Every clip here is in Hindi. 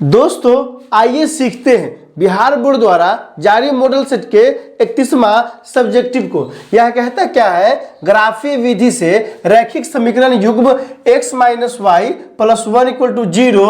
दोस्तों आइए सीखते हैं बिहार बोर्ड द्वारा जारी मॉडल सेट के 31वां सब्जेक्टिव को। यह कहता क्या है, ग्राफीय विधि से रैखिक समीकरण युग्म x minus Y plus 1 equal to 0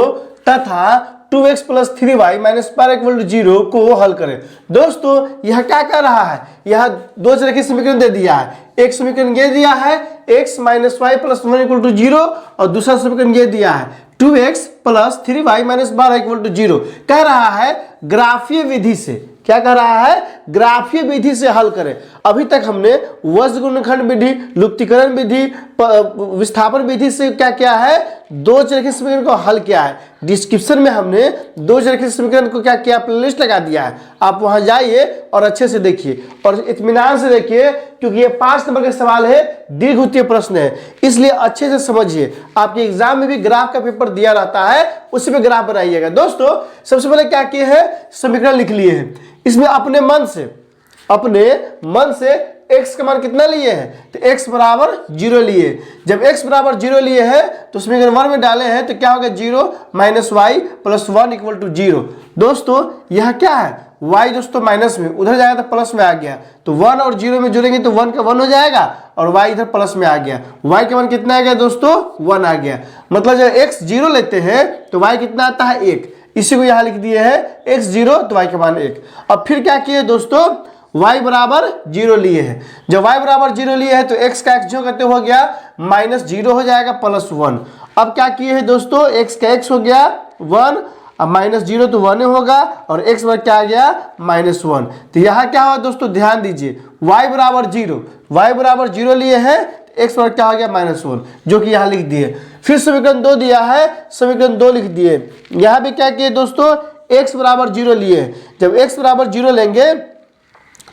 तथा 2x plus 3y minus 5 equal to 0 को हल करें। दोस्तों यह क्या कर रहा है, यह दो रैखिक समीकरण दे दिया है। एक समीकरण ये दिया है x minus Y plus 1 equal to 0 और दूसरा समीकरण ये दिया है 2x plus 3y minus 12 equal to 0। कह रहा है ग्राफीय विधि से, क्या कह रहा है, ग्राफीय विधि से हल करें। अभी तक हमने वज्र गुणनखंड विधि, लुप्तीकरण विधि, विस्थापन विधि से क्या किया है, दो रैखिक समीकरण को हल किया है। डिस्क्रिप्शन में हमने दो रैखिक समीकरण को क्या किया, प्लेलिस्ट लगा दिया है। आप वहां जाइए और अच्छे से देखिए और इत्मीनान से देखिए, क्योंकि ये 5 नंबर का सवाल है, दीर्घ उत्तरीय प्रश्न है, इसलिए अच्छे से समझिए। आपके एग्जाम में भी ग्राफ का पेपर दिया रहता है, उसी में ग्राफ बनाइएगा। दोस्तों सबसे पहले क्या किए हैं, समीकरण लिख लिए हैं। इसमें अपने मन से x का मान कितना लिए हैं, तो x बराबर 0 लिए। जब x बराबर 0 लिए हैं तो समीकरण 1 में डाले हैं तो क्या होगा, 0 minus Y plus 1 equal to 0। दोस्तों यह क्या है, y दोस्तों माइनस में, उधर जाएगा तो प्लस में आ गया, तो 1 और 0 में जुड़ेंगे तो 1 का 1 हो जाएगा और y इधर प्लस में आ गया। y का मान कितना आ गया दोस्तों, 1 आ गया। मतलब जब x 0 लेते हैं तो y कितना आता है, 1। इसी को यहाँ लिख दिए है x 0 तो y का मान 1। अब फिर क्या किए दोस्तों, y बराबर 0 लिए हैं। जब y बराबर 0 लिए हैं तो x का x जो करते हो गया माइनस 0 हो जाएगा प्लस 1। अब क्या किए हैं दोस्तों, x का x हो गया 1, अब माइनस 0 तो 1 होगा और x बराबर क्या आ गया, माइनस 1। तो यहाँ क्या हुआ दोस्तों, ध्यान दीजिए, y बराबर 0 लिए हैं, x बराबर क्या हो गया, माइनस 1, जो कि यहाँ लिख दिए। फिर समीकरण 2 दिया है, समीकरण 2 लिख दिए। यहाँ भी क्या किए दोस्तों, x बराबर 0 लिए। जब x बराबर 0 लेंगे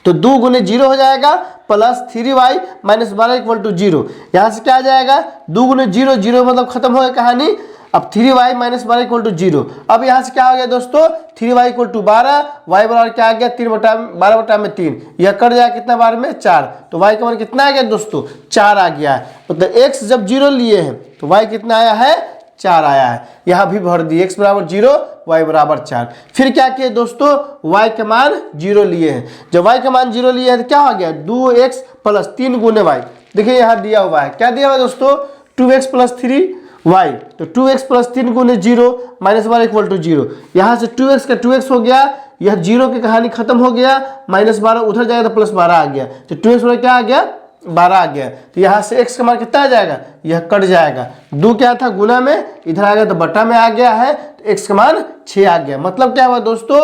तो 2 गुने 0 हो जाएगा plus 3y minus 12 equal to 0। यहाँ से क्या आ जाएगा, 2 गुने 0, 0 मतलब खत्म हो गया कहानी। अब 3y माइनस 12 इक्वल टू 0। अब यहाँ से क्या हो गया दोस्तों, 3y इक्वल टू 12, y बराबर क्या आ गया, 12/3। यह कट जाएगा कितना बार में, 4। तो y का मान कितना आ गया दोस्तों, 4 आ गया है। मतलब x जब 0 लिए हैं तो y कितना आया है, 4 आया है। यहाँ भी भर दिए, x बराबर 0, y बराबर 4। फिर क्या किए दोस्तों, y का मान 0 लिए हैं। जब y का मान 0 लिए हैं तो क्या हो गया, 2x प्लस 3 गुने y। देखिए यहाँ दिया हुआ है, क्या दिया हुआ है दोस्तों, 2x प्लस 3y। तो 2x प्लस 3 गुने 0 माइनस 12 इक्वल टू 0। यहाँ से 2x का 2x हो गया, यह 0 की कहानी खत्म हो गया, माइनस 12 उधर जाएगा तो प्लस 12 आ गया। तो 2x बराबर क्या आ गया, 12 आ गया। तो यहाँ से x का मान कितना आ जाएगा, यह कट जाएगा। 2 क्या था गुना में, इधर आ गया तो बटा में आ गया है, तो x का मान 6 आ गया। मतलब क्या हुआ दोस्तों,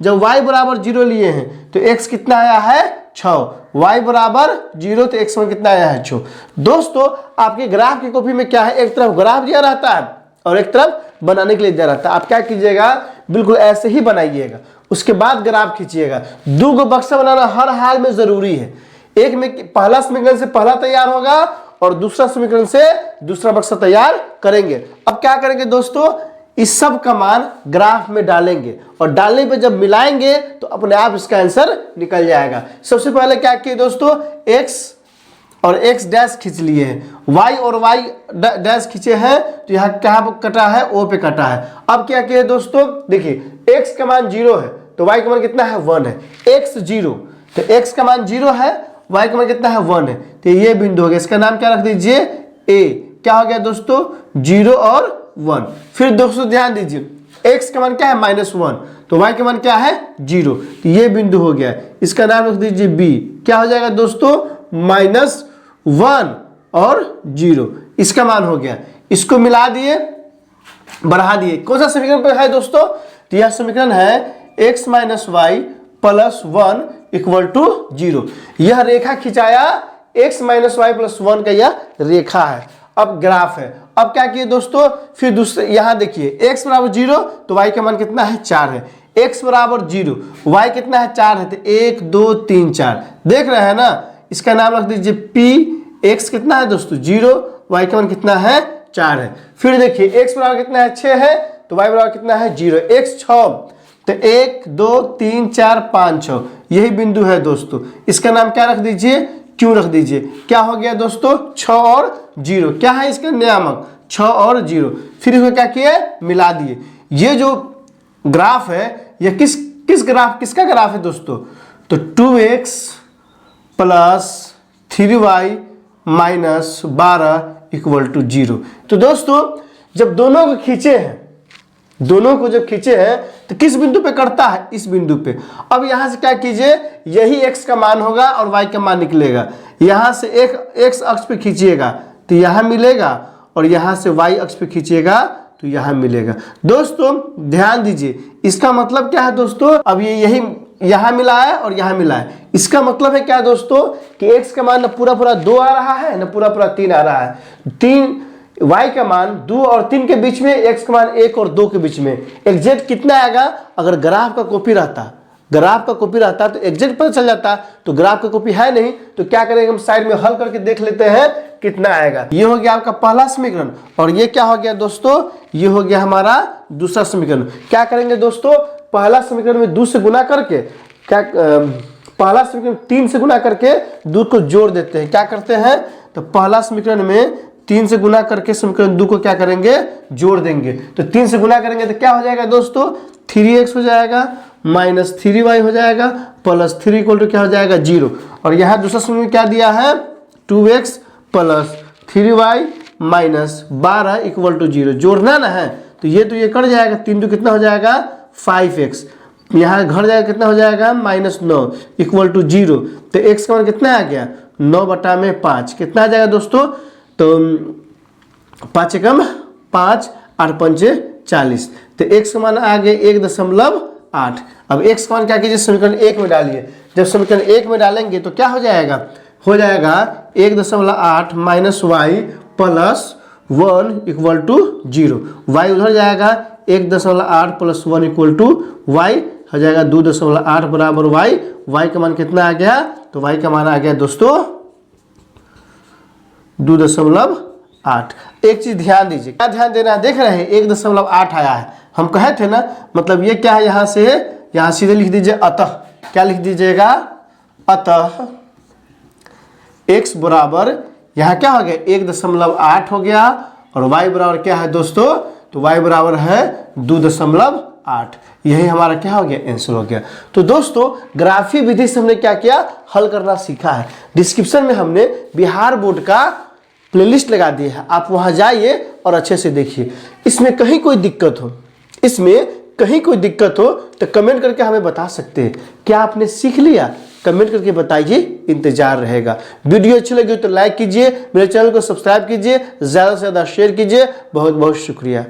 जब y बराबर 0 लिए हैं तो x कितना आया है, 6। y बराबर 0 तो x में कितना आया है, 6। दोस्तों आपके ग्राफ की कॉपी में क्या है, एक तरफ ग्राफ दिया रहता है और एक तरफ बनाने के लिए दिया रहता है। आप क्या कीजिएगा, बिल्कुल ऐसे ही बनाइएगा, उसके बाद ग्राफ खींचिएगा। 2 बक्सा बनाना हर हाल में जरूरी है। एक में पहला समीकरण से पहला तैयार होगा और दूसरा समीकरण से दूसरा बक्सा तैयार करेंगे। अब क्या करेंगे दोस्तों, इस सब का मान ग्राफ में डालेंगे और डालने पे जब मिलाएंगे तो अपने आप इसका आंसर निकल जाएगा। सबसे पहले क्या किए दोस्तों, x और x डैश खींच लिए हैं, y और y डैश खींचे हैं, तो यहाँ क्या कटा है, o पे कटा है। अब क्या किए दोस्तों, देखिए x का मान 0 है तो y का मान कितना है, 1 है। x 0 तो x का मान 0 है, y का मान कितना है, 1 है। तो ये बिंदु हो गया, इसका नाम क्या रख दीजिए, a। क्या हो गया दोस्तों, 0 और 1। फिर दोस्तों ध्यान दीजिए, x का मान क्या है, -1, तो y का मान क्या है, 0। तो ये बिंदु हो गया, इसका नाम रख दीजिए b। क्या हो जाएगा दोस्तों, -1 और 0, इसका मान हो गया। इसको मिला दिए, बढ़ा दिए। कौन सा समीकरण पर है दोस्तों, तो यह समीकरण है x minus Y plus 1 equal to 0। यह रेखा खिंचाया, x माइनस वाई प्लस 1 का यह रेखा है। अब ग्राफ है। अब क्या किए दोस्तों, फिर दूसरे यहाँ देखिए, x बराबर 0 तो y का मान कितना है, 4 है। x बराबर 0, y कितना है, 4 है, तो 1 2 3 4 देख रहे हैं ना। इसका नाम रख दीजिए p। x कितना है दोस्तों, 0, y का मान कितना है, 4 है। फिर देखिए x बराबर कितना है, 6 है, तो y बराबर कितना है, 0। x 6, तो 1 2 3 4 5 6 यही बिंदु है दोस्तों। इसका नाम क्या रख दीजिए, क्यों रख दीजिए। क्या हो गया दोस्तों, 6 और 0, क्या है इसका नियामक, 6 और 0। फिर इसको क्या किए, मिला दिए। ये जो ग्राफ है, यह किसका ग्राफ है दोस्तों? तो 2x plus 3y minus 12 equal to 0। तो दोस्तों जब दोनों को खींचे हैं, दोनों को जब खींचे हैं तो किस बिंदु पे कटता है? इस बिंदु पे। अब यहां से क्या कीजिए, यही x का मान होगा और y का मान निकलेगा। यहां से एक x अक्ष पे खींचिएगा तो यहां मिलेगा, और यहां से y अक्ष पे खींचिएगा तो यहां मिलेगा। दोस्तों ध्यान दीजिए, इसका मतलब क्या है दोस्तों? अब ये यही यहां मिला है और यहां मिला है। इसका मतलब है क्या दोस्तों कि x का मान न पूरा 2 आ रहा है, न पूरा 3 आ रहा है। 3 y का मान 2 और 3 के बीच में, x का मान 1 और 2 के बीच में। एग्जैक्ट कितना आएगा? अगर ग्राफ का कॉपी रहता तो एग्जैक्ट पता चल जाता। तो ग्राफ का कॉपी है नहीं, तो क्या करेंगे, हम साइड में हल करके देख लेते हैं कितना आएगा। ये हो गया आपका पहला समीकरण, और ये क्या हो गया दोस्तों? ये हो गया हमारा दूसरा समीकरण। क्या करेंगे दोस्तों? पहला समीकरण में 2 से गुना करके, पहला समीकरण 3 से गुना करके 2 को जोड़ देते हैं। क्या करते हैं? तो पहला समीकरण में 3 से गुना करके समीकरण 2 को क्या करेंगे? जोड़ देंगे। तो 3 से गुना करेंगे तो क्या हो जाएगा दोस्तों? 3x हो जाएगा माइनस 3y हो जाएगा प्लस 3 इक्वल टू क्या हो जाएगा? 0। और यहाँ दूसरा समीकरण क्या दिया है? 2x plus 3y minus 12 equal to 0। जोड़ना ना है तो ये कट जाएगा। 3 2 कितना हो जाएगा? 5x। यहाँ घर जाएगा कितना हो जाएगा? -9 इक्वल टू 0। तो x का मान कितना आ गया? 9/5। कितना आ जाएगा दोस्तों? तो 5 एकम 5 8 पंचे 40। तो x का मान आ गया 1.8। अब x का मान क्या कीजिए? समीकरण 1 में डालिए। जब समीकरण 1 में डालेंगे तो क्या हो जाएगा? हो जाएगा 1.8 minus y plus 1 equal to 0। y उधर जाएगा, 1.8 प्लस 1 इक्वल टू y हो जाएगा 2.8 बराबर y। y का मान कितना आ गया? तो y का मान आ गया दोस्तों 2.8। एक चीज ध्यान दीजिए, क्या ध्यान देना है? देख रहे हैं 1.8 आया है। हम कहे थे ना, मतलब ये क्या है? यहाँ से यहाँ सीधे लिख दीजिए अतः। क्या लिख दीजिएगा? अतः x बराबर, यहाँ क्या हो गया? 1.8 हो गया, और y बराबर क्या है दोस्तों? तो y बराबर है 2.8। यही हमारा क्या हो गया? आंसर हो गया। तो दोस्तों ग्राफी विधि से हमने क्या किया? हल करना सीखा है। डिस्क्रिप्शन में हमने बिहार बोर्ड का प्लेलिस्ट लगा दिया है, आप वहां जाइए और अच्छे से देखिए। इसमें कहीं कोई दिक्कत हो तो कमेंट करके हमें बता सकते हैं। क्या आपने सीख लिया? कमेंट करके बताइए, इंतजार रहेगा। वीडियो अच्छी लगी तो लाइक कीजिए, मेरे चैनल को सब्सक्राइब कीजिए, ज़्यादा से ज़्यादा शेयर कीजिए। बहुत बहुत शुक्रिया।